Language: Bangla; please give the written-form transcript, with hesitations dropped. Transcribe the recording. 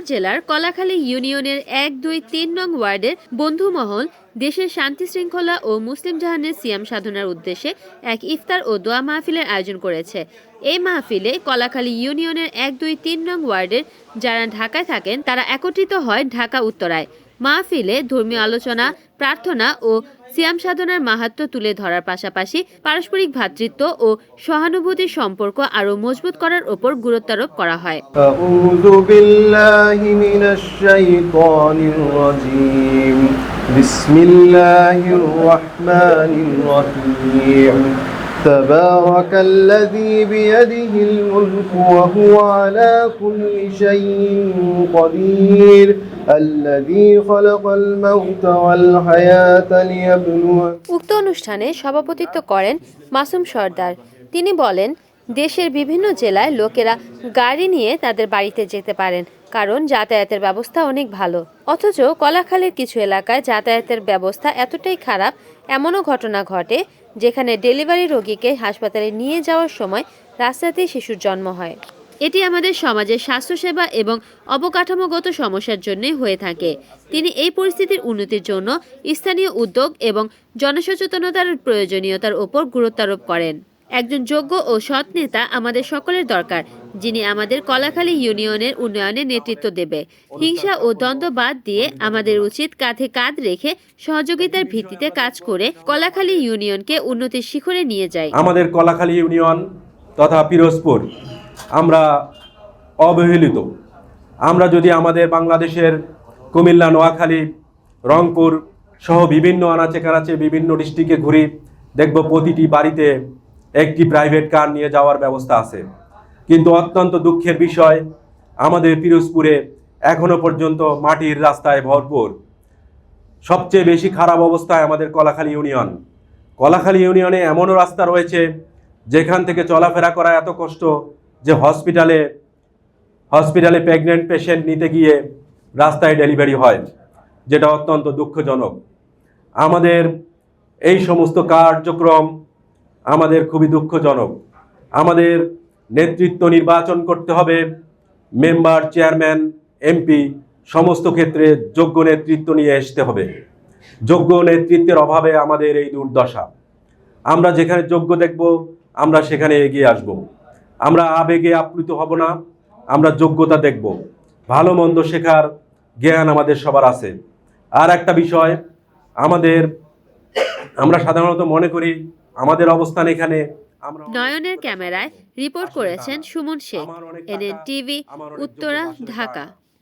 জেলার কলাখালী ইউনিয়নের ১, ২, ৩ নং ওয়ার্ডের বন্ধুমহল দেশের শান্তি শৃঙ্খলা ও মুসলিম জাহানের সিয়াম সাধনার উদ্দেশ্যে এক ইফতার ও দোয়া মাহফিলের আয়োজন করেছে। এই মাহফিলে কলাখালী ইউনিয়নের ১, ২, ৩ নং ওয়ার্ডের যারা ঢাকায় থাকেন তারা একত্রিত হয় ঢাকা উত্তরায়। মাহফিলে ধর্মীয় আলোচনা, প্রার্থনা ও সিয়াম সাধনার মাহাত্ম্য তুলে ধরার পাশাপাশি পারস্পরিক ভ্রাতৃত্ব ও সহানুভূতির সম্পর্ক আরও মজবুত করার ওপর গুরুত্বারোপ করা হয়। আউযু বিল্লাহি মিনাশ শাইতানির রাজীম। বিসমিল্লাহির রাহমানির রাহিম। তাবারাকাল্লাযী বিয়াদিহিল মুলকু ওয়া হুয়া আলা কুল্লি শাইইন কাদির। উক্ত অনুষ্ঠানে সভাপতিত্ব করেন মাসুম সরদার। তিনি বলেন, দেশের বিভিন্ন জেলায় লোকেরা গাড়ি নিয়ে তাদের বাড়িতে যেতে পারেন, কারণ যাতায়াতের ব্যবস্থা অনেক ভালো। অথচ কলাখালীর কিছু এলাকায় যাতায়াতের ব্যবস্থা এতটাই খারাপ, এমনও ঘটনা ঘটে যেখানে ডেলিভারি রোগীকে হাসপাতালে নিয়ে যাওয়ার সময় রাস্তাতেই শিশুর জন্ম হয়। এটি আমাদের সমাজের স্বাস্থ্যসেবা এবং অবকাঠামোগত সমস্যার জন্যই হয়ে থাকে। তিনি এই পরিস্থিতির উন্নতির জন্য স্থানীয় উদ্যোগ এবং জনসচেতনতার প্রয়োজনীয়তার ওপর গুরুত্বারোপ করেন। একজন যোগ্য ও সৎ নেতা আমাদের সকলের দরকার, যিনি আমাদের কলাখালী ইউনিয়নের উন্নয়নে নেতৃত্ব দেবে। হিংসা ও দ্বন্দ্ব বাদ দিয়ে আমাদের উচিত কাঁধে কাঁধ রেখে সহযোগিতার ভিত্তিতে কাজ করে কলাখালী ইউনিয়নকে উন্নতির শিখরে নিয়ে যায়। আমাদের কলাখালী ইউনিয়ন তথা পিরোজপুর আমরা অবহেলিত। আমরা যদি আমাদের বাংলাদেশের কুমিল্লা, নোয়াখালী, রংপুর সহ বিভিন্ন আনাচে কানাচে বিভিন্ন ডিস্ট্রিক্টে ঘুরি, দেখব প্রতিটি বাড়িতে একটি প্রাইভেট কার নিয়ে যাওয়ার ব্যবস্থা আছে। কিন্তু অত্যন্ত দুঃখের বিষয়, আমাদের পিরোজপুরে এখনো পর্যন্ত মাটির রাস্তায় ভরপুর। সবচেয়ে বেশি খারাপ অবস্থায় আমাদের কলাখালী ইউনিয়ন। কলাখালী ইউনিয়নে এমনও রাস্তা রয়েছে যেখান থেকে চলাফেরা করা এত কষ্ট যে হসপিটালে প্রেগনেন্ট পেশেন্ট নিতে গিয়ে রাস্তায় ডেলিভারি হয়, যেটা অত্যন্ত দুঃখজনক। আমাদের এই সমস্ত কার্যক্রম আমাদের খুবই দুঃখজনক। আমাদের নেতৃত্ব নির্বাচন করতে হবে, মেম্বার, চেয়ারম্যান, এমপি সমস্ত ক্ষেত্রে যোগ্য নেতৃত্ব নিয়ে আসতে হবে। যোগ্য নেতৃত্বের অভাবে আমাদের এই দুর্দশা। আমরা যেখানে যোগ্য দেখব আমরা সেখানে এগিয়ে আসব। আমরা আবেগে আপ্লুত হব না, আমরা যোগ্যতা দেখব। ভালো মন্দ শেখার জ্ঞান আমাদের সবার আছে। আর একটা বিষয়, আমরা সাধারণত মনে করি আমাদের অবস্থান এখানে। নয়নের ক্যামেরায় রিপোর্ট করেছেন সুমন শেখ, NN টিভি, উত্তরা, ঢাকা।